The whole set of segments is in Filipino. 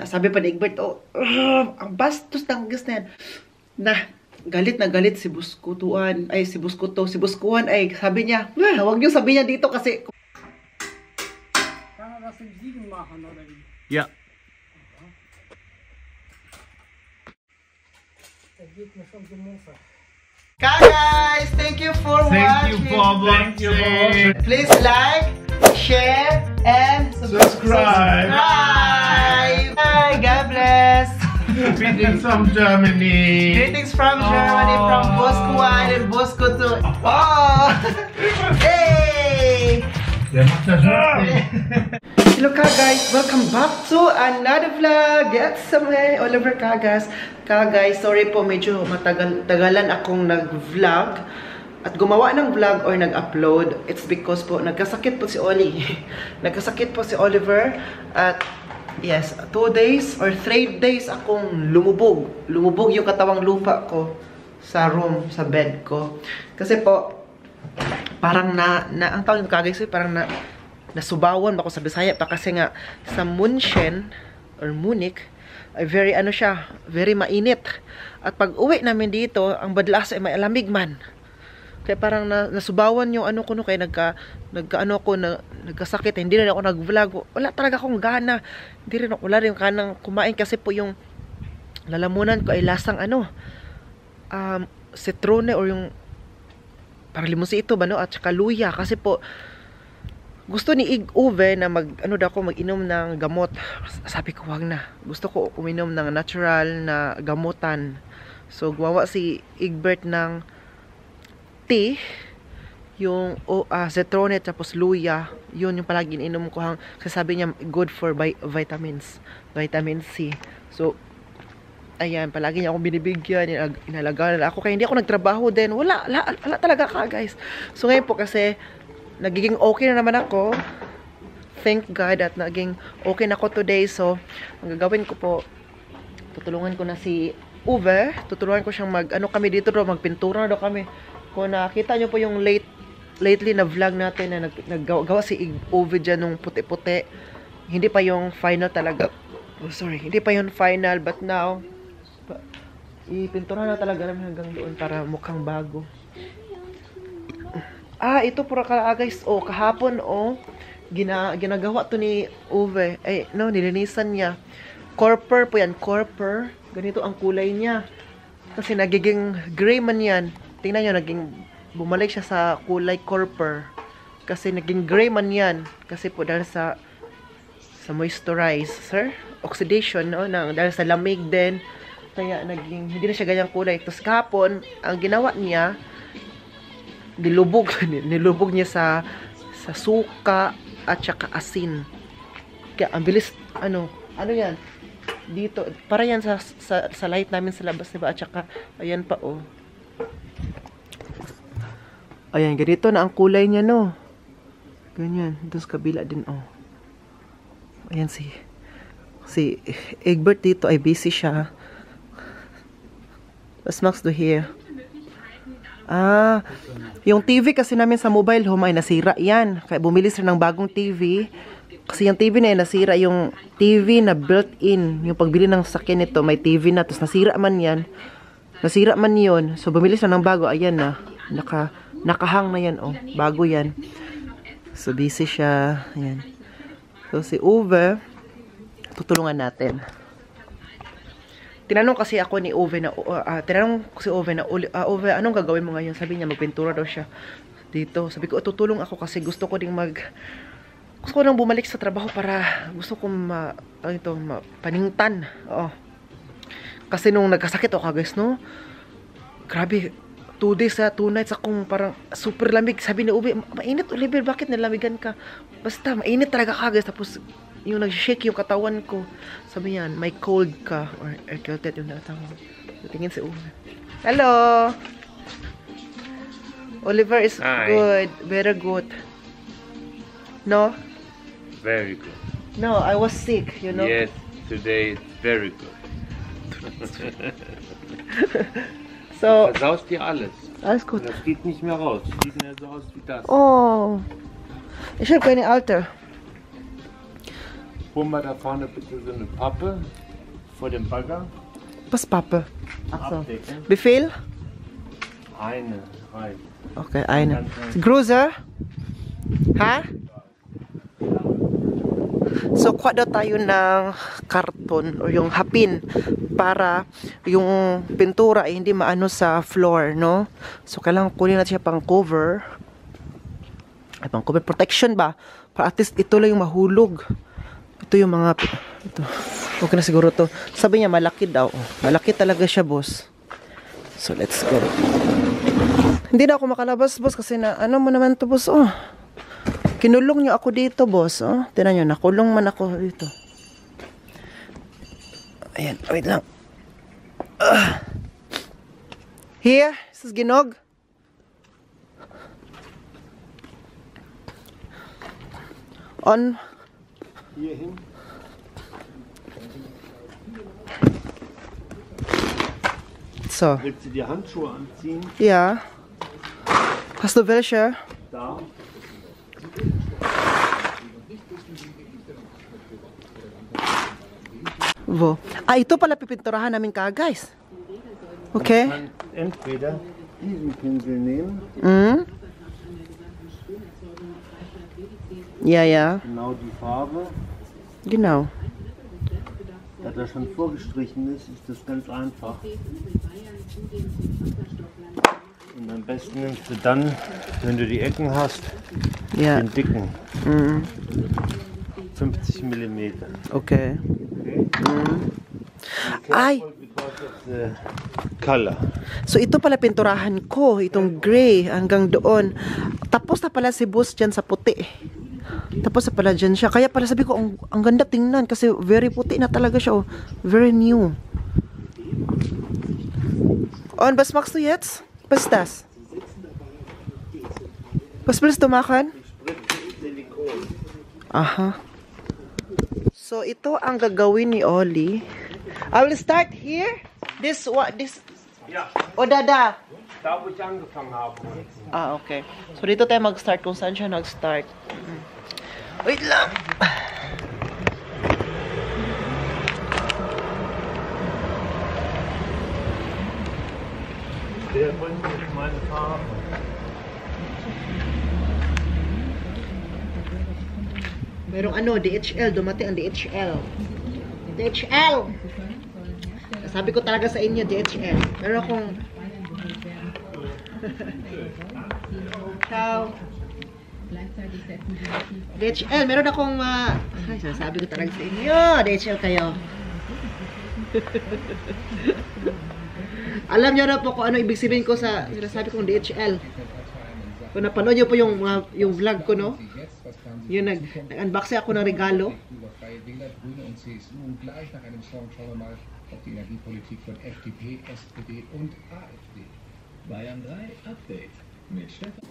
Sabi pa ni Egbert, oh, ang bastos ng gas na yan. Na galit si Buskutuan. Ay, si Buskuhan ay sabi niya, huwag niyo sabi niya dito kasi... Ja. Guys, thank you for watching. Thank you for watching. Please like, share, and Subscribe. Bye. Bye. God bless. Greetings from Germany. Greetings from Germany, from Buskuhan and Buskutu. Oh! Hey! Hello guys, welcome back to another vlog. It's me, Oliver Kagas. Guys, sorry po, medyo matagalan akong nag-vlog at gumawa ng vlog or nag-upload. It's because po, nagkasakit po si Oli. Nagkasakit po si Oliver at yes, 2 days or 3 days akong lumubog. Lumubog yung katawang lupa ko sa room, sa bed ko. Kasi po, parang ang tawag ko guys, parang nasubawan ako sa Bisaya pa kasi nga sa München or Munich ay very ano siya, very mainit. At pag uwi namin dito, ang badlas ay may alamig man. Kaya parang nasubawan yung ano ko no, kaya nagkasakit, hindi rin ako nag-vlog. Wala talaga akong gana. Wala rin kanang kumain kasi po yung lalamunan ko ay lasang ano, citrone or yung parang limusito ba no, at saka luya kasi po gusto ni Uwe na mag-inom ng gamot. Sabi ko, wag na. Gusto ko uminom ng natural na gamutan. So, gumawa si Egbert ng tea. Yung citrone tapos luya. Yun yung palagi ininom ko. Kasi sabi niya, good for vitamins. Vitamin C. So, ayan, palagi niya akong binibigyan. Inalagaan ako. Kaya hindi ako nagtrabaho din. Wala talaga guys. So, ngayon po kasi nagiging okay na naman ako. Thank God at naging okay na ako today. So, ang gagawin ko po, tutulungan ko na si Uwe. Tutulungan ko siyang kami dito daw, magpintura daw kami. Kung nakita nyo po yung lately na vlog natin na naggawa si Uwe dyan nung puti-puti. Hindi pa yung final talaga. Oh, sorry. Hindi pa yung final, but now, ipintura na talaga namin hanggang doon para mukhang bago. Ito pura guys, kahapon, ginagawa to ni Uwe. Ay, no, nilinisan niya. Corper po yan, corper. Ganito ang kulay niya. Kasi nagiging gray man yan. Tingnan nyo, bumalik siya sa kulay corper. Kasi naging gray man yan. Kasi po dahil sa moisturizer, oxidation, no, dahil sa lamig din. Kaya hindi na siya ganyang kulay. Tapos kahapon, ang ginawa niya, nilubog niya sa suka at saka asin. Kaya ang bilis, ano yan dito, para yan sa light namin sa labas, diba? At saka ayan pa ayan, ganito na ang kulay niya, no, ganyan. Doon sa kabila din, ayan si Egbert dito ay busy siya. Mas Max do here. Yung TV kasi namin sa mobile home ay nasira yan. Kaya bumili sila ng bagong TV. Kasi yung TV na yan, nasira yung TV na built-in. Yung pagbili ng sakyan nito, may TV na. Tapos nasira man yan. Nasira man yun. So bumili sila ng bago. Ayan na. Nakahang na yan. Bago yan. So busy siya. Ayan. So si Uwe, tutulungan natin. Tinanong kasi ako ni Uwe na, Uwe, anong gagawin mo ngayon? Sabi niya, magpintura daw siya dito. Sabi ko, tutulong ako kasi gusto ko nang bumalik sa trabaho para gusto ko paningtan. Kasi nung nagkasakit ako guys, no? Grabe, 2 days 2 nights akong parang super lamig. Sabi ni Uwe, mainit Oliver, bakit nalamigan ka? Basta, mainit talaga guys. Tapos, yung nag-shake yung katawan ko. Sabi yan, may cold ka. Or erkältet yung natawag. Tingin si Uwe. Hello! Oliver is Hi. good. Very good. No? Very good. No, I was sick, you know? Yes, today it's very good. So, Versaust dir alles. alles gut. Das geht nicht mehr raus. Sieht mehr so aus wie das. Oh. Ich habe keine Alter. Hol mal da vorne bitte so eine Pappe vor dem Bagger. Was Pappe? Achso. Abdecken. Befehl? Eine reicht. Okay, eine. Grocer? Ha? So, kuha daw tayo ng karton o yung hapin para yung pintura ay hindi maano sa floor, no? So, kailangan kunin natin siya pang cover. Ay, pang cover protection ba? Para at least ito lang yung mahulog. Ito yung mga... Ito. Okay na siguro to. Sabi niya, malaki daw. Malaki talaga siya, boss. So, let's go. Hindi na ako makalabas, boss, kasi na, ano mo naman to, boss, oh. Kinulong niyo ako dito, boss, oh. Tingnan niyo, nakulong man ako dito. Ayan, wait lang. Here, this is Ginog. On. Hierhin. So. Willst du die Handschuhe anziehen? Ja. Hast du welche? Da. Wo? Ah, ito pala pipinturahan namin ka, guys. Okay. Man kann entweder diesen Pinsel nehmen, Ja, ja. genau die Farbe. Genau. Da das schon vorgestrichen ist, ist das ganz einfach. Und am besten nimmst du dann, wenn du die Ecken hast, Ja. den dicken. 50 mm. Okay. Ay, Because of the color. so ito pala pinturahan ko, itong gray hanggang doon. Tapos na pala si boss dyan sa puti. Tapos na pala dyan siya. Kaya pala sabi ko, ang ganda tingnan kasi very puti na talaga siya. Oh. Very new. Und was machst du jetzt? Was ist das? Was willst du machen? Aha. So ito ang gagawin ni Oli. I will start here. This what this Ja, o dada. da wo ich angefangen habe. Ah, okay. So dito tayo mag-start kung saan siya nag-start. Wait lang. Der bringt jetzt meine Farbe. Merong ano, DHL, dumating ang DHL. DHL! Sabi ko talaga sa inyo, DHL. Meron akong... Ciao. DHL, meron akong... Ay, sabi ko talaga sa inyo, DHL kayo. Alam niyo na po kung ano ibig sabihin ko sa sinasabi kong DHL. Kung napanood niyo po yung vlog ko, no? Yun, nag-unboxing ako ng regalo. Über Freie Wähler, Grüne und CSU. Und gleich nach einem Song schauen wir mal auf die Energiepolitik von FDP, SPD und AfD. Bayern 3 Update mit Stefan.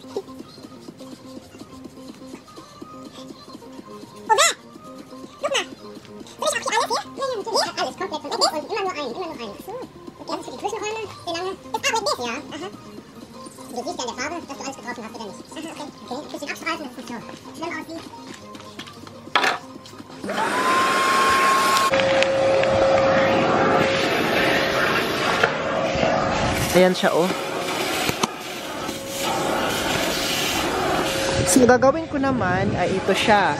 Alles komplett von weg und immer nur ein. So, und ganz für die Zwischenräume, wie lange? Das arbeitet ja. Aha. Du siehst ja an der Farbe, dass du alles getroffen hast oder nicht. Aha, okay. Okay, ein bisschen abstreifen, dass es nicht so schlimm aussieht. Ayan siya, oh. So, gagawin ko naman ay ito siya.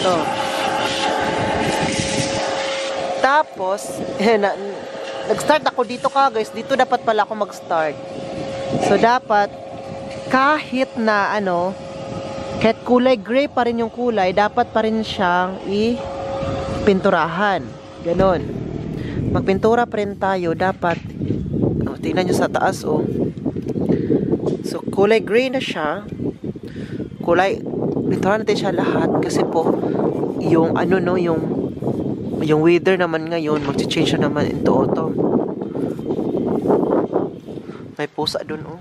Ito. Tapos, nag-start ako dito ka, guys. Dito dapat pala ako mag-start. So, dapat, kahit na, ano, kahit kulay gray pa rin yung kulay, dapat pa rin siyang i-pinturahan. Ganon. Magpintura pa rin tayo, dapat, oh, tingnan nyo sa taas, oh. So, kulay gray na siya. Pinturahan natin siya lahat kasi po, yung, ano, no, yung weather naman ngayon, mag-change na naman into autumn. May pusa dun, oh.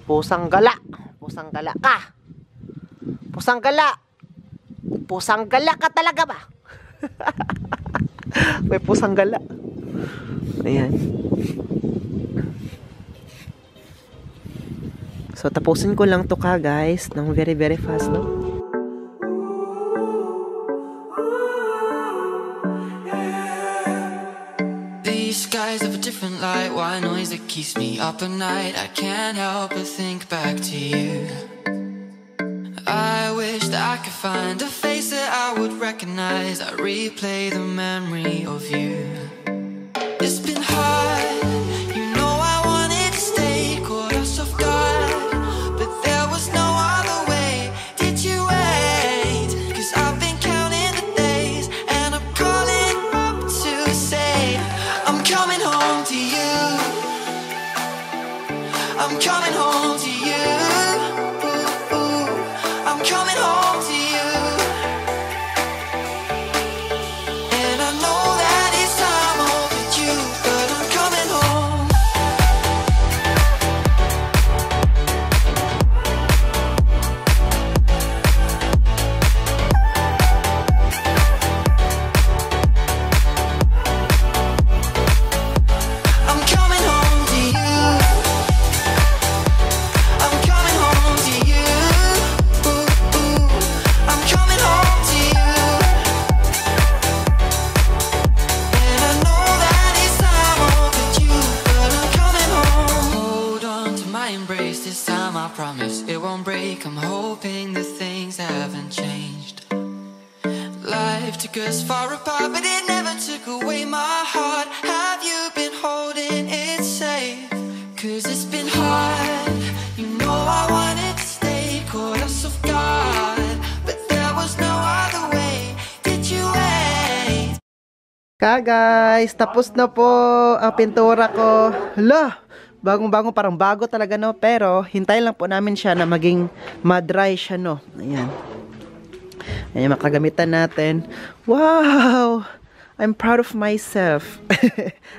Pusang gala. Pusang gala ka. Pusang gala. Pusang gala ka talaga ba? May pusang gala. Ayan. So, tapusin ko lang to ka, guys, ng very, very fast, no? skies of a different light, white noise that keeps me up at night. I can't help but think back to you. I wish that I could find a face that I would recognize. I replay the memory of you. It's been hard, you know I wanted to stay, caught us off guard, but there was no other way. Did you wait? 'Cause I've been counting the days, and I'm calling up to say I'm coming home to you. I'm coming home to you. I'm coming home to you. And I know that it's time overdue, but I'm coming home. I'm coming home to you. I'm coming home to you. I'm coming home to you. And I know that it's time overdue, but I'm coming home. Hold on to my embrace this time, I promise it won't break. I'm hoping that things haven't changed. Life took us far apart, but it never took away my heart. Have you been holding it safe? 'Cause it's been hard, you know I wanted to stay, caught us off guard, but there was no other way. Did you wait? Guys, tapos na po ang pintura ko. Hala, bagong-bago, parang bago talaga, no? Pero, hintayin lang po namin siya na maging ma-dry siya, no? Ayan. Ayan, makagamitan natin. Wow! I'm proud of myself.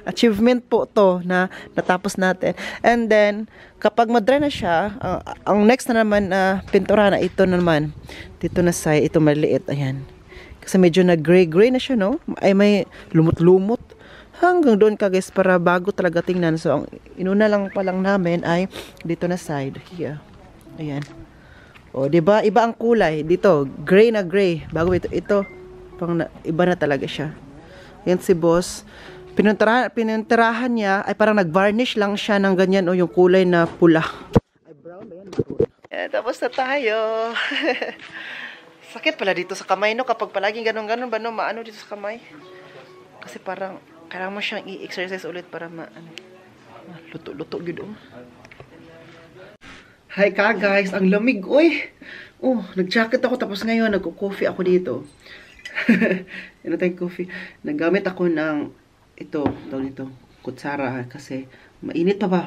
Achievement po to na natapos natin. And then, kapag ma-dry na siya, ang next na naman na pintura na ito naman. Dito na side, ito maliit. Ayan. Kasi medyo na gray-gray na siya, no? Ay may lumot-lumot. Hanggang doon ka, guys, para bago talaga tingnan. So, ang inuna lang pa lang namin ay dito na side. Here. Ayan. O, diba? Iba ang kulay. Dito, gray na gray. Bago ito pang iba na talaga siya. Yan si boss. Pinuntirahan niya, ay parang nag-varnish lang siya ng ganyan, o yung kulay na pula. Ay, brown ba yan? Yan, tapos na tayo. Sakit pala dito sa kamay, no? Kapag palaging ganun-ganun ba, no? Maano dito sa kamay? Kasi parang, kailangan mo siyang i-exercise ulit para luto-luto yun, oh. Hi ka, guys. Ang lamig, uy. Oh, nag-jacket ako, tapos ngayon, nagko-coffee ako dito. Ano tayong coffee? Naggamit ako ng ito, kutsara, kasi mainit pa ba?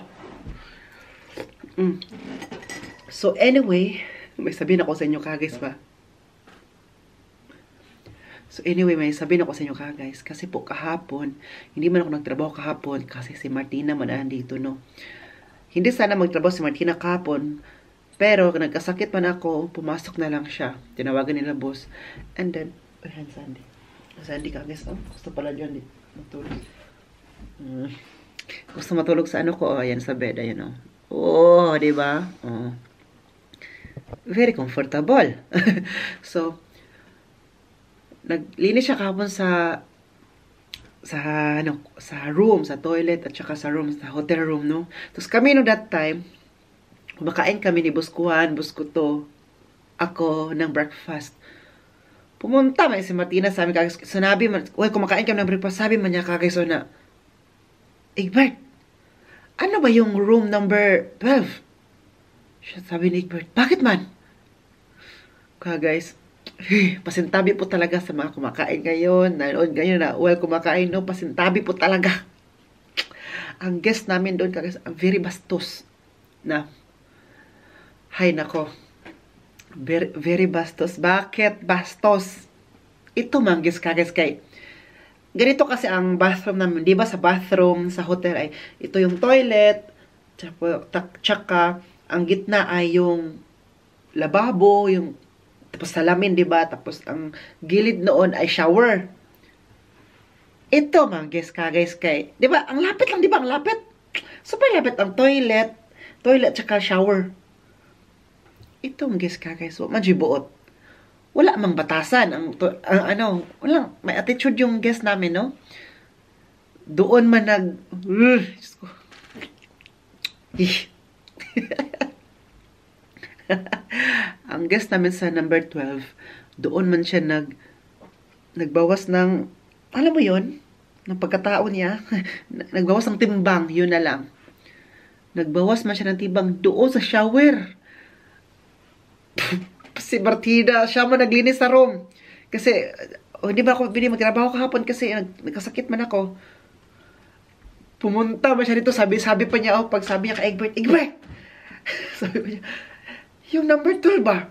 So, anyway, may sabihin ako sa inyo, guys, ba? So, anyway, may sabihin ako sa inyo, guys, kasi po kahapon, hindi man ako nagtrabaho kahapon, kasi si Martina man andito, no? Hindi sana magtrabaho si Martina kahapon, pero nagkasakit man ako, pumasok na lang siya. Tinawagan nila boss. And then, ayan, Sandy. Sandy ka, guys, oh, gusto pala dyan, matulog. Gusto matulog sa ano ko, oh, ayan, sa bed, ayan, oh. Oh, diba? Oh. Very comfortable. So, naglinis siya kahapon sa room, sa toilet, at saka sa room, sa hotel room, no? Tapos kami, no, that time, kumakain kami ni Boss Kuhan, Boss Kuto, ako, ng breakfast. Pumunta man si Martina, sabi kagis, sinabi man, uy, kumakain kami ng breakfast, sabi man niya kagis, so na, Egbert, ano ba yung room number 12? Siya sabi ni Egbert, bakit man? Kaya guys, pasintabi po talaga sa mga kumakain ngayon, nanood ngayon na, well, kumakain, no, pasintabi po talaga. Ang guest namin doon, guys, ang very bastos na, hay nako, very, very bastos. Bakit bastos? Ito mang guest, guys, kay, ganito kasi ang bathroom namin, di ba sa bathroom, sa hotel ay, ito yung toilet, tsaka, ang gitna ay yung lababo, yung tapos salamin, di ba? Tapos ang gilid noon ay shower. Ito, mga guys, kay, di ba? Ang lapit lang, di ba? Ang lapit. Super lapit ang toilet, tsaka shower. Ito, mga guys, so, majibuot. Wala mang batasan. Walang, may attitude yung guest namin, no? Doon man Diyos ko. Ang guest namin sa number 12, doon man siya nagbawas ng, alam mo yon, ng pagkatao niya. Nagbawas ng timbang, yun na lang. Nagbawas man siya ng timbang doon sa shower. Si Martina, siya man naglinis sa room. Kasi, hindi ba ako pwede magtrabaho kahapon kasi nagkasakit man ako. Pumunta ba siya dito, sabi pa niya, pag sabi niya kay Egbert, sabi pa niya, yung number 12 ba?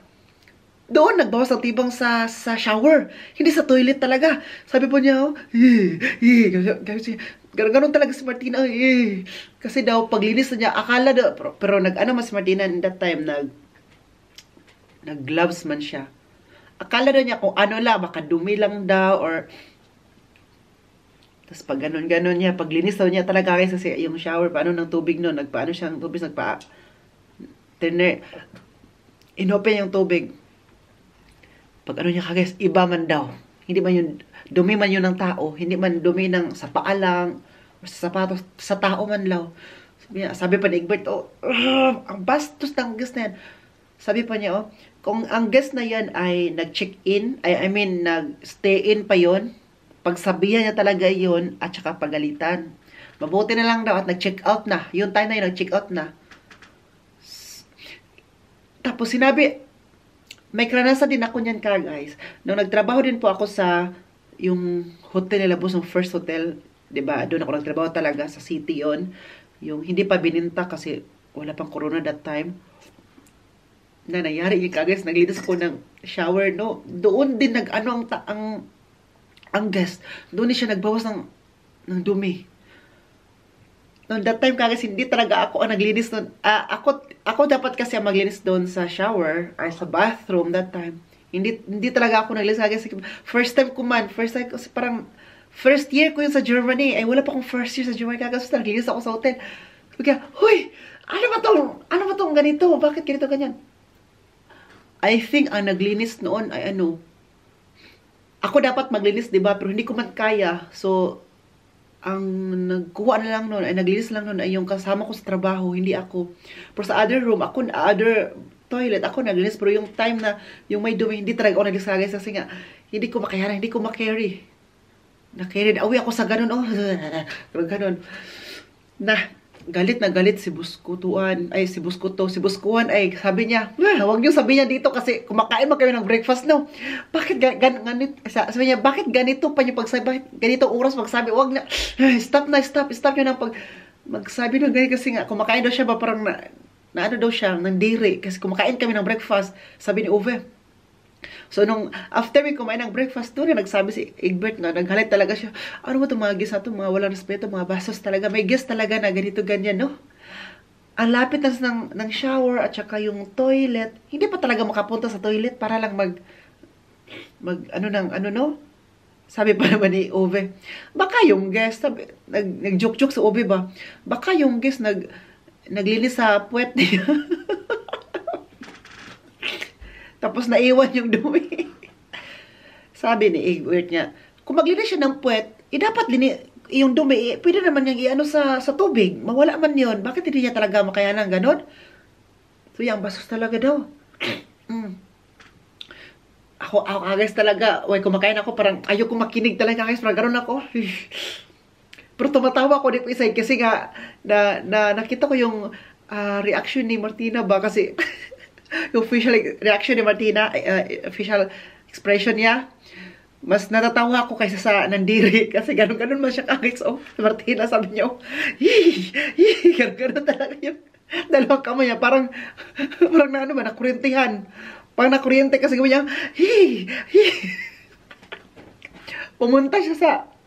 Doon, nagbawas ng tibang sa shower. Hindi sa toilet talaga. Sabi po niya, ganon talaga si Martina. Kasi daw, paglinis na niya, akala daw, pero nag-ano mas Martina in that time, nag-gloves man siya. Akala daw niya kung ano lang, baka dumi lang daw, or tapos pag ganon niya, paglinis daw niya talaga kasi yung shower, paano ng tubig noon, nagpaano siyang tubig, inopen yung tubig. Pag ano niya kagis, iba man daw. Hindi man yun, dumi man yun ng tao, hindi man dumi ng sa paa lang, o sa sapatos, sa tao man daw. Sabi pa ni Egbert, ang bastos ng guest na yan. Sabi pa niya, kung ang guest na yan ay nag-check-in, I mean, nag-stay-in pa yon, pagsabihan niya talaga yon at saka pagalitan. Mabuti na lang daw at nag-check-out na. Yung time na yun, nag-check-out na. Tapos sinabi, may karanasan din ako niyan guys. Nung nagtrabaho din po ako sa yung hotel nila, yung first hotel, 'di ba? Doon ako nagtrabaho talaga sa city yon. Yung hindi pa bininta kasi wala pang corona that time. Na nangyari yung guys, naglinis ako ng shower, no. Doon din nag-ano ang guest. Doon siya nagbawas ng dumi. Noong that time kagad, hindi talaga ako ang naglinis doon. Ako dapat kasi ang maglinis doon sa shower or sa bathroom that time. Hindi talaga ako naglinis kagad. First time ko kasi parang first year ko yun sa Germany. Ay wala pa akong first year sa Germany kagad. So naglinis ako sa hotel. Kaya, huy! Ano ba tong ganito? Bakit ganito ganyan? I think ang naglinis noon ay ako dapat maglinis, diba? Pero hindi ko man kaya. So, ang nagkuha na lang noon, ay naglinis lang noon ay yung kasama ko sa trabaho, hindi ako. Pero sa other room, other toilet, ako naglinis. Pero yung time na, yung may dumi, hindi talaga ako naglinis kasi nga, hindi ko makayaran, hindi ko makarry. Na-carry, awi ako sa ganun, pero ganun. Galit na galit si Buskutuan, si Buskuhan ay sabi niya, huwag niyo sabihin niya dito kasi kumakain mo kami ng breakfast, no? Bakit ganito? Sabi niya, bakit ganito pa yung pagsabi? Bakit ganito oras magsabi? Huwag na, stop niyo na magsabi na ganito kasi nga, kumakain daw siya ba parang ano daw siya, nandiri kasi kumakain kami ng breakfast, sabi ni Uwe. So, nung after we kumain ng breakfast, doon na nagsabi si Egbert na naghalit talaga siya. Ano ba itong mga guest na ito? Mga walang respeto, mga basos talaga. May guest talaga na ganito, ganyan, no? Ang lapit ng shower at saka yung toilet. Hindi pa talaga makapunta sa toilet para lang no? Sabi pa naman ni Ove, baka yung guest, nag-joke-joke sa Ove ba? Baka yung guest naglinis sa puwet niya. Tapos naiwan yung dumi. Sabi ni Egbert niya, kung maglinis siya ng puwet, dapat yung dumi, pwede naman niyang sa tubig. Mawala man yun. Bakit hindi niya talaga makayanan ganon? So yung basos talaga daw. Ako guys talaga, kumakain ako, parang ayoko makinig talaga guys, parang ganon ako. Pero tumatawa ako deep inside kasi nga, nakita ko yung reaction ni Martina ba kasi yung official reaction ni Martina, official expression niya, mas natatawa ako kaysa sa nandiri kasi ganun man siya kagis. Martina sabi niya, ganun talaga yung dalawang kamay niya, parang nakuryentihan. Parang nakuryente kasi gawin niya, pumunta siya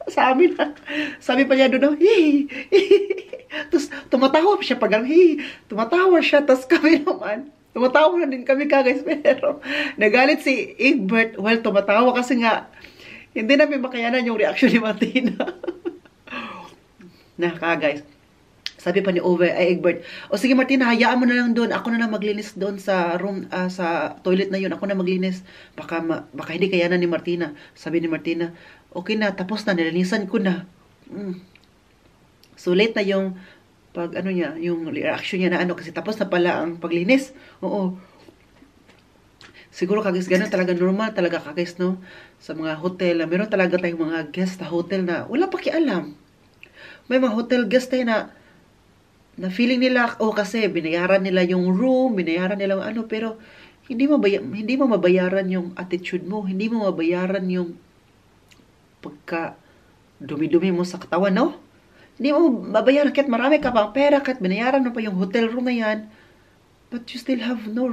sa amin. Sabi pa niya doon, tapos tumatawa siya pag tumatawa siya, tapos kami naman, tumatawa na din kami guys, pero nagalit si Egbert. Well, tumatawa kasi nga, hindi namin makayanan yung reaction ni Martina. Guys, sabi pa ni Egbert, sige Martina, hayaan mo na lang doon. Ako na lang maglinis doon sa room, sa toilet na yun. Ako na maglinis. Baka hindi kayanan ni Martina. Sabi ni Martina, okay na, tapos na, nilinisan ko na. So late na yung pag ano niya, yung reaction niya na ano kasi tapos na pala ang paglinis. Oo. Siguro kagis ganun talaga normal talaga kagis no sa mga hotel. Meron talaga tayong mga guest sa hotel na wala pakialam. May mga hotel guest tayo na feeling nila kasi binayaran nila yung room, binayaran nila yung ano pero hindi mo mabayaran yung attitude mo, hindi mo mabayaran yung pagka dumi-dumi mo sa katawan, no? Hindi mo mabayaran kahit marami ka pang pera, kahit binayaran mo pa yung hotel room na yan, but you still have no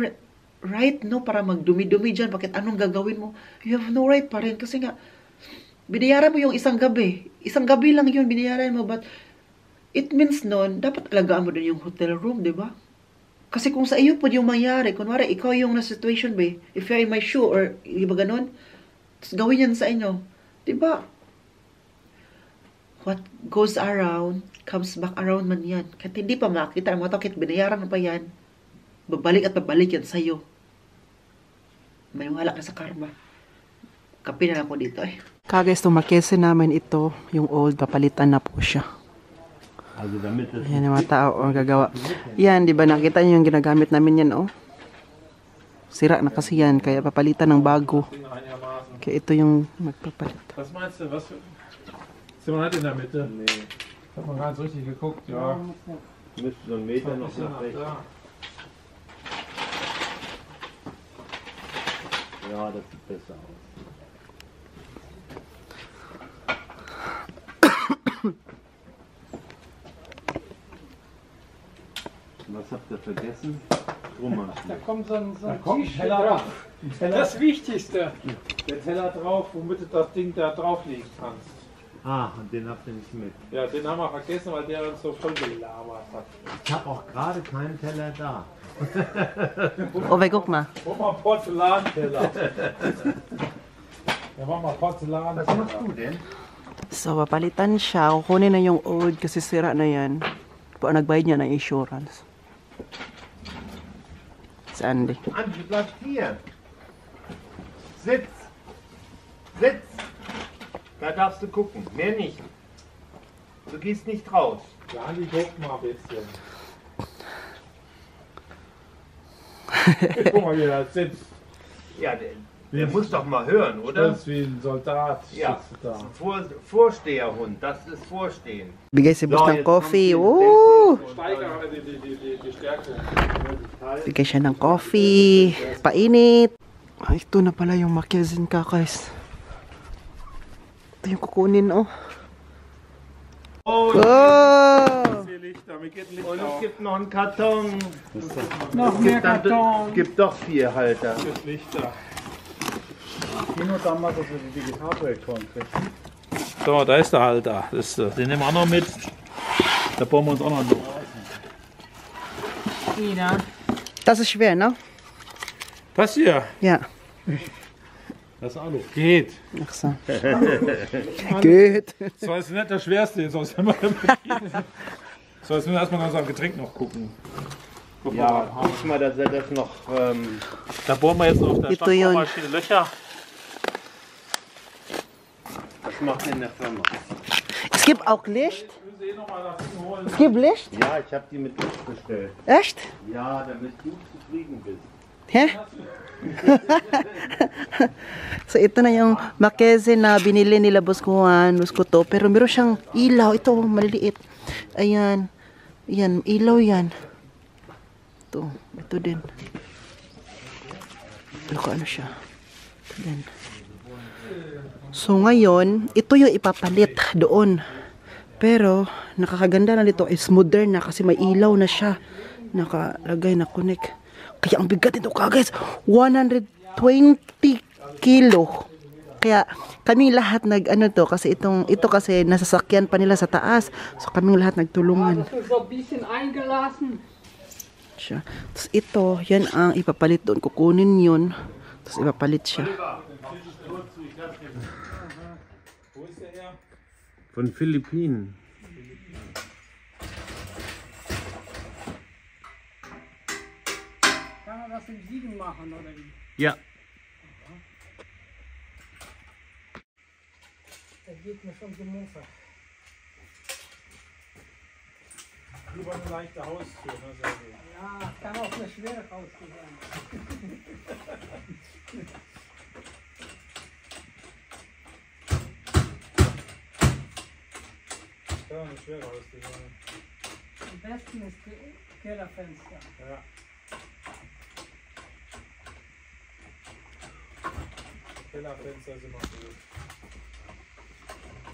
right, no, para magdumi-dumi dyan, bakit anong gagawin mo? You have no right pa rin, kasi nga, binayaran mo yung isang gabi lang yun, binayaran mo, but it means nun, dapat alagaan mo din yung hotel room, di ba? Kasi kung sa iyo po yung mangyari, kunwari, ikaw yung na situation, ba, if you're in my shoe, or iba ganun, tapos gawin yan sa inyo, di ba? What goes around, comes back around man yan. Kahit hindi pa makita, mga tao, kahit binayaran mo pa yan, babalik at babalik yan sa'yo. Maniwala ka sa karma. Kape na ako dito eh. Kagais, itong markese namin ito, yung old, papalitan na po siya. Yan yung mga tao ang gagawa. Yan, di ba nakita niyo yung ginagamit namin yan, oh? Sira na kasi yan, kaya papalitan ng bago. Kaya ito yung magpapalit. Was meinst du, was für... Sind wir nicht in der Mitte? Nee. Hat man gar nicht so richtig geguckt, ja. Müsste so einen Meter noch nach rechts. Da. Ja, das sieht besser aus. Was habt ihr vergessen? Da kommt so ein Teller drauf. Das Wichtigste. Der Teller drauf, womit du das Ding da drauf legen kannst. Ah, und den habt ihr nicht mit. Ja, den haben wir vergessen, weil der uns so voll gelabert hat. Ich habe auch gerade keinen Teller da. Oh, guck mal. Mach mal einen Porzellanteller. Ja, mach mal Porzellan. Was machst du denn? So, papalitan siya. Kukunin na yung old kasi sira na yan. Nagbayad niya ng insurance. Si Andy. Andy, bleib hier. Sitz. Sitz. Da darfst du gucken. Mehr nicht. Du gehst nicht raus. Ja, die guckt mal ein bisschen. Guck mal, wie er sitzt. Ja, der muss doch mal hören, oder? Das ist wie ein Soldat. Ja, Sitzt da. Vorsteherhund. Das ist Vorstehen. Bigay si boss So, ng jetzt coffee. kommt Woo! Steiger die Stärkung. Bigay siya ng coffee. Painit. Ay, ito na pala yung Mackenzie kakais. Ito yung kukunin, oh. Oh, Oh! Lichter, mir geht Licht und es auf. gibt noch einen Karton. Noch mehr Karton. Es gibt doch 4 Halter. Mit Lichter. Nur damals, als wir die Digitalprojektoren kriegten. So, da ist der Halter. Den nehmen wir auch noch mit. Da bauen wir uns auch noch einen. Das ist schwer, ne? Das hier, Ja. das Alu. Geht. Ach so. Gut. So ist nicht das Schwerste. So, jetzt müssen wir erstmal nach unserem Getränk noch gucken. Guck Ja, mal. guck mal, dass er das noch. Da bohren wir jetzt auf der Ito yun. Stampfmaschine Löcher. Das macht in der Firma. Es gibt auch Licht. Es gibt Licht? Ja, ich habe die mit Licht bestellt. Echt? Ja, damit du zufrieden bist. He? So ito na yung Mackenzie na binili nila Boss Juan, Boss Kuto. Pero meron siyang ilaw. Ito, maliliit. Ayan. Ayan, ilaw yan. Ito din. Ano siya. Ito din. So ngayon, ito yung ipapalit doon. Pero, nakakaganda na dito is modern na kasi may ilaw na siya. Nakalagay na connect. Kaya ang bigat nito guys, 120 kilo. Kaya kaming lahat ito kasi ito kasi nasasakyan pa nila sa taas. So kaming lahat nagtulungan. Siya. Tapos ito, yan ang ipapalit doon. Kukunin yun. Tapos ipapalit siya. Von Philippinen. Kann man das im Siegen machen, oder wie? Ja. Der geht mir schon so Mofa. Lieber eine leichte Haustür, ne, Sergej? Ja, kann auch eine schwere Haustür sein. Ja, eine schwere Haustür sein. Am besten ist das Kellerfenster. Ja. Kellerfenster sind immer gut.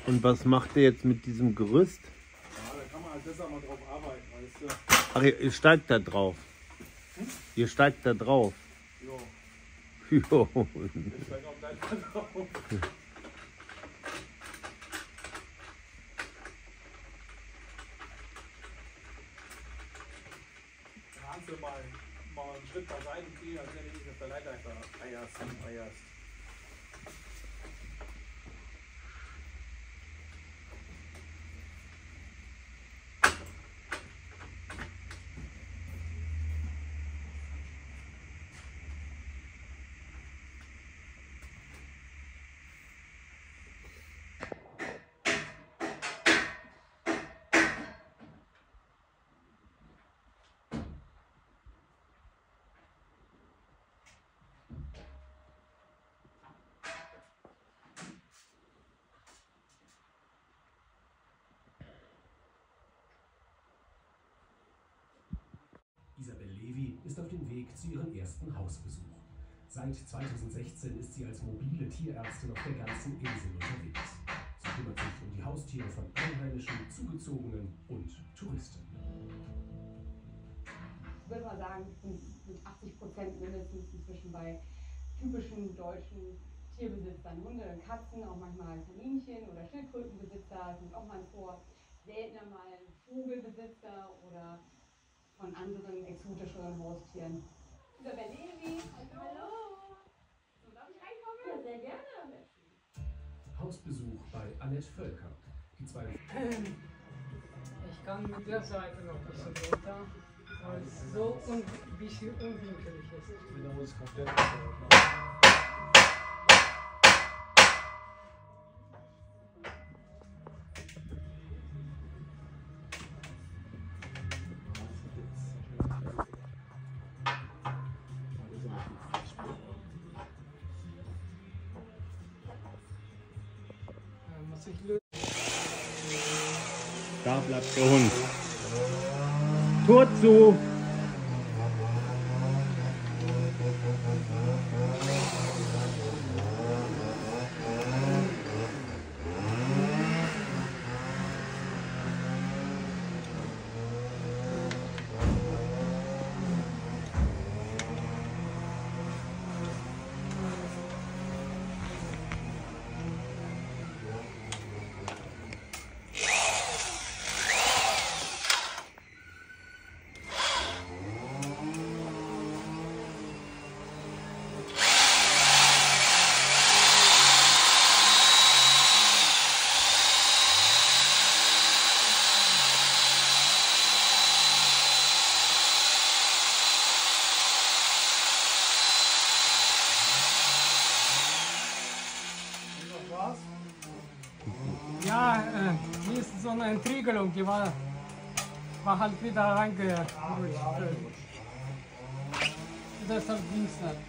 Und was macht ihr jetzt mit diesem Gerüst? Ja, da kann man halt besser mal drauf arbeiten, weißt du. Ach, ihr steigt da drauf. Ihr steigt da drauf. Jo, Jo. ich steig auch gleich mal drauf. Kannst du mal einen Schritt beiseite gehen, als wenn du nicht auf der Leiter eierst. Isabel Levi ist auf dem Weg zu ihrem ersten Hausbesuch. Seit 2016 ist sie als mobile Tierärztin auf der ganzen Insel unterwegs. Sie kümmert sich um die Haustiere von Einheimischen, Zugezogenen und Touristen. Ich würde mal sagen, sind mit 80% mindestens inzwischen bei typischen deutschen Tierbesitzern. Hunde und Katzen, auch manchmal Kaninchen oder Schildkrötenbesitzer sind auch mal vor. Seltener mal Vogelbesitzer oder von anderen exotischeren Haustieren. Isabel Levi, hallo! So, darf ich reinkommen? Ja, sehr gerne. Hausbesuch bei Annette Völker. Die zwei Ich kann mit der Seite noch ein bisschen runter, weil es so ein bisschen unwinkelig ist. Wieder muss komplett. Muss ich lösen. Da bleibt der Hund. Tor zu! Ja, hier ist so eine Entriegelung, die war halt wieder reingerutscht. Deshalb ging es nicht.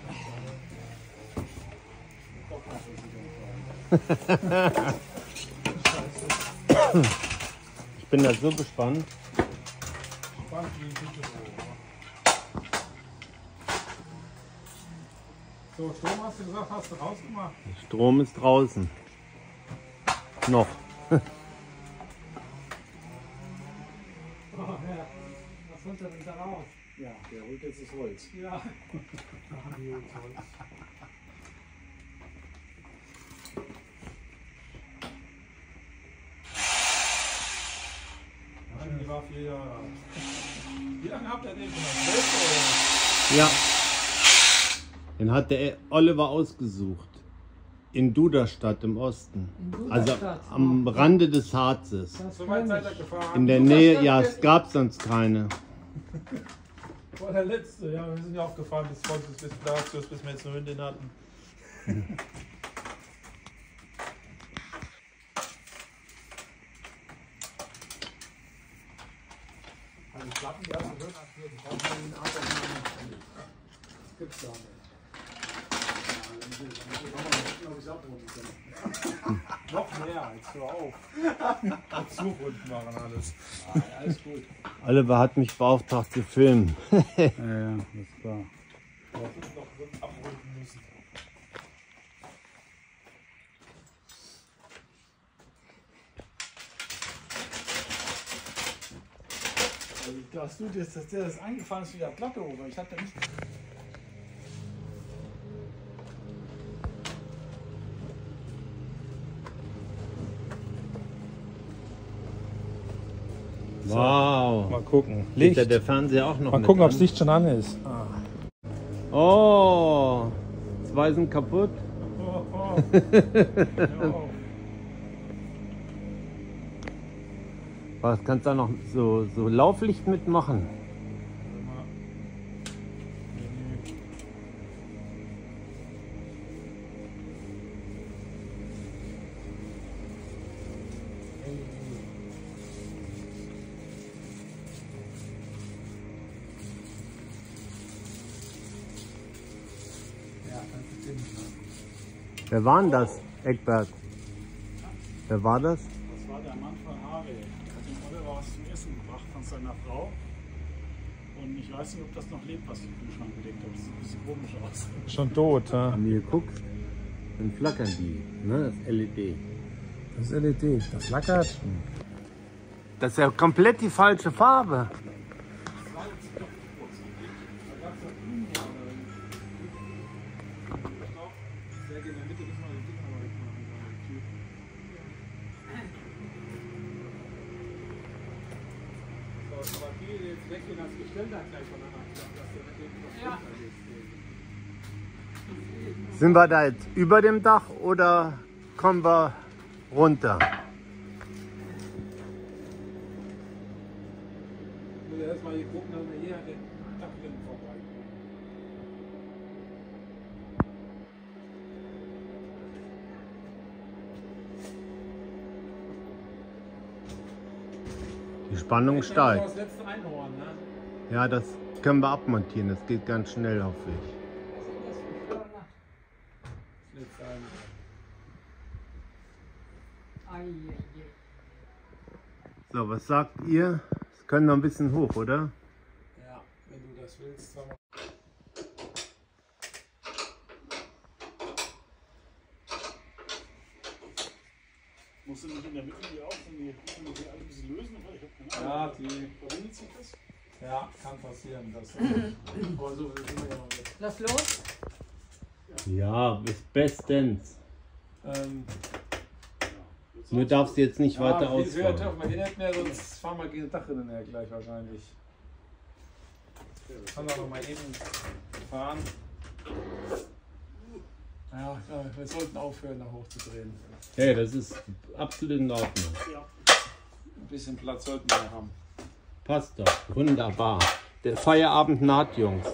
Ich bin da so gespannt. So, Strom hast du gesagt, hast du rausgemacht? Strom ist draußen. Noch. Oh, ja. Was holt er denn da raus? Ja, der holt jetzt das Holz. Ja. Machen die jetzt Holz. Ja, die war 4 Jahre alt. Wie lange habt ihr den schon? 12 oder? Ja. Den hat der Oliver ausgesucht. In Duderstadt im Osten. Also am Rande des Harzes. So weit seid ihr gefahren? In der Nähe, ja, es gab sonst keine. War der letzte, ja, wir sind ja auch gefahren bis Volks, bis Blasius, bis wir jetzt eine Hündin hatten. Die Platten, die hast du gehört, die haben einen Arbeitnehmer. Das gibt's gar nicht. Noch mehr, jetzt hör auf. Zurunden machen alles. Alles gut. Oliver hat mich beauftragt zu filmen. Ja, das ist klar. Noch abrunden müssen. Dass du dass dir das eingefallen ist wie der Platte oben. Ich hatte nicht. Wow. Mal gucken. Licht. Geht der Fernseher auch noch Mal mit gucken, ob an? das Licht schon an ist. Oh, 2 sind kaputt. Was kannst du da noch so Lauflicht mitmachen? Wer war denn das, Eckbert? Wer war das? Das war der Mann von Harvey. Er hat dem Oliver was zum Essen gebracht von seiner Frau. Und ich weiß nicht, ob das noch lebt, was im Kühlschrank gelegt hat. Das sieht ein bisschen komisch aus. Schon tot, ja? Haben wir geguckt? Dann flackern die, ne? Das LED. Das LED, das flackert. Das ist ja komplett die falsche Farbe. Sind wir da jetzt über dem Dach oder kommen wir runter? Ich muss erst mal hier gucken, dass wir hier an den Dachrinnen vorbei. Die Spannung steigt. Das letzte Einhorn, ne? Ja, das können wir abmontieren. Das geht ganz schnell, hoffe ich. So, was sagt ihr? Es können noch ein bisschen hoch, oder? Ja, wenn du das willst. Musst du nicht in der Mitte die auch, wenn die alle ein bisschen lösen? Ich hab keine Ahnung. Ja, die verwendet sich das? Ja, kann passieren. Aber so sind wir ja noch weg. Lass los. Ja, bis bestens. Nur darfst du jetzt nicht weiter ausfahren. Höher dürfen wir hier nicht mehr, sonst fahren wir gegen Dachrinnen her gleich wahrscheinlich. Kann wir noch mal eben fahren. Ja, wir sollten aufhören, da hochzudrehen. Hey, das ist absolut in Ordnung. Ja. Ein bisschen Platz sollten wir haben. Passt doch, wunderbar. Der Feierabend naht, Jungs.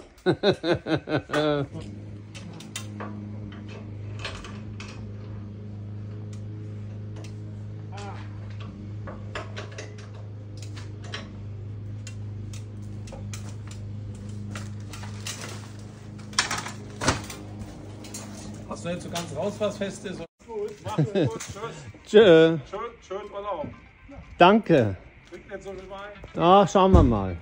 Hast du nicht so ganz raus, was fest ist? Gut, mach gut, tschüss. Tschö. Schön Urlaub. Danke. Trinkt nicht so viel Wein. Ah, schauen wir mal.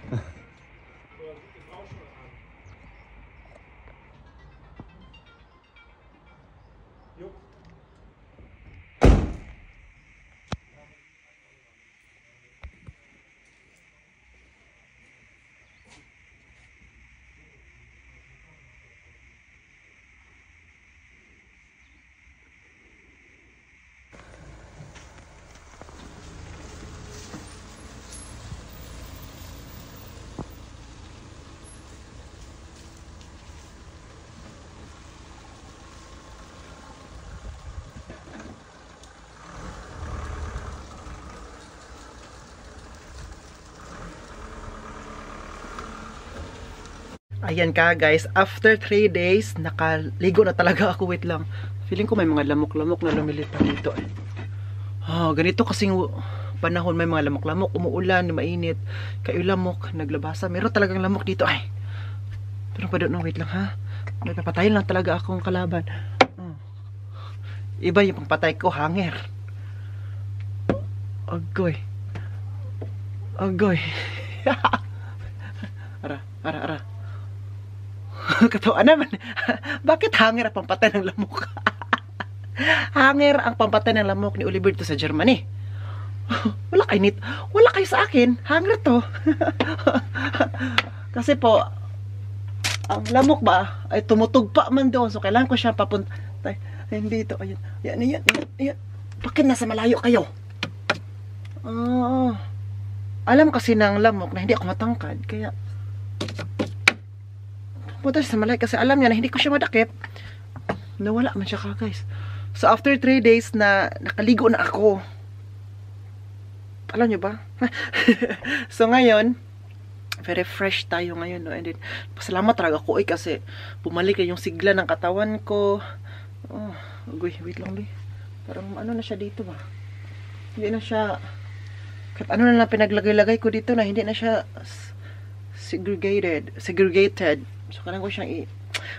Ayan ka guys, after 3 days, nakaligo na talaga ako. Wait lang. Feeling ko may mga lamok-lamok na lumilipad dito. Oh, ganito kasing panahon may mga lamok-lamok, umuulan, mainit, kayo lamok, naglabasa. Meron talagang lamok dito. Ay, pero pa doon, wait lang ha. May papatayin lang talaga akong kalaban. Iba yung pangpatay ko, hanger. Agoy. Ara. Katawa naman. Bakit hanger ang pampatay ng lamok? Hanger ang pampatay ng lamok ni Oliver to sa Germany. Wala kayo sa akin. Hanger to. Kasi po, ang lamok ba ay tumutugpa man doon. So kailangan ko siya papuntay. Hindi ito. Ayan. Bakit nasa malayo kayo? Alam kasi ng lamok na hindi ako matangkad. Kaya punta siya sa malayo kasi alam niya na hindi ko siya madakip. Nawala man siya guys. So after 3 days na nakaligo na ako. Alam niyo ba? So ngayon, very fresh tayo ngayon, no? And then, pasalamat talaga ako kasi bumalik yung sigla ng katawan ko. Wait lang, parang ano na siya dito ba? Hindi na siya, kahit ano na lang pinaglagay-lagay ko dito na hindi na siya segregated. So kailangan ko siyang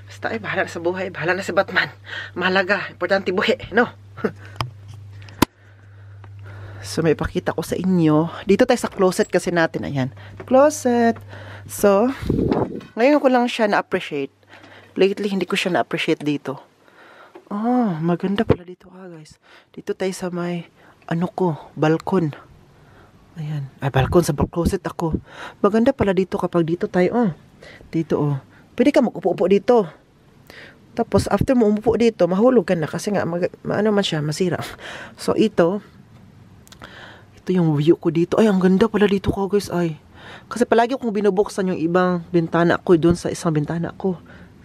basta bahala na sa buhay, bahala na si Batman. Mahalaga, importante buhay, no? So may ipakita ko sa inyo. Dito tayo sa closet kasi natin, ayan. Closet. So, ngayon ko lang siya na-appreciate. Lately, hindi ko siya na-appreciate dito. Maganda pala dito guys. Dito tayo sa may, balkon. Ayan. Ay, balkon sa closet ako. Maganda pala dito kapag dito tayo, Dito, Pwede ka mag-upo-upo dito. Tapos, after mo umupo dito, mahulog ka na. Kasi nga, ano man siya, masira. So, ito yung view ko dito. Ay, ang ganda pala dito guys. Ay. Kasi palagi kong binubuksan yung ibang bintana ko doon sa isang bintana ko.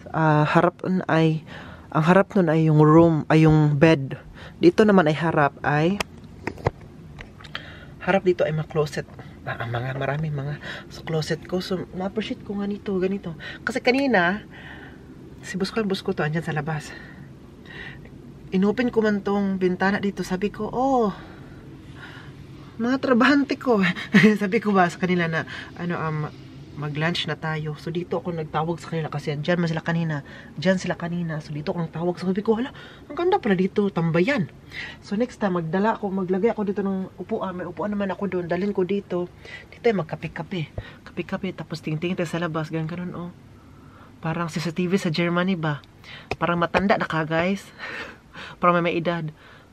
Ang harap nun ay yung room, ay yung bed. Dito naman ay harap dito ay mga closet. Maraming mga sa closet ko. So, na-appreciate ko nga ganito. Kasi kanina, si Busko to, andyan sa labas. Inopen ko man tong bintana dito. Sabi ko, mga trabahante ko. Sabi ko ba sa kanila na, mag-lunch na tayo. So, dito ako nagtawag sa kanila kasi dyan sila kanina. So, dito ako nagtawag. So, sabi ko, hala, ang ganda pala dito, tambayan. So, next time, maglagay ako dito ng upuan. May upuan naman ako doon. Dalhin ko dito. Dito ay magkape-kape. Kape-kape, tapos tingin-tingin tayo sa labas. Ganun. Parang CCTV sa Germany ba? Parang matanda na guys. Parang may edad.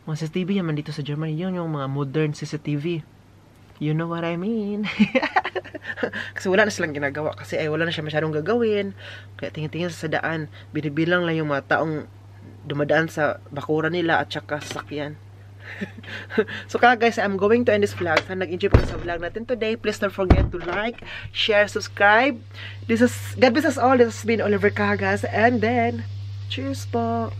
Mga CCTV yaman dito sa Germany. Yun yung mga modern CCTV. You know what I mean? Kasi wala na silang ginagawa. Kasi wala na siya masyadong gagawin. Kaya tingin-tingin sa daan. Binibilang lang yung mga taong dumadaan sa bakuran nila at saka sasakyan. So guys, I'm going to end this vlog. Sana nag-enjoy po sa vlog natin today. Please don't forget to like, share, subscribe. God bless us all. This has been Oliver Cagas. And then, cheers po!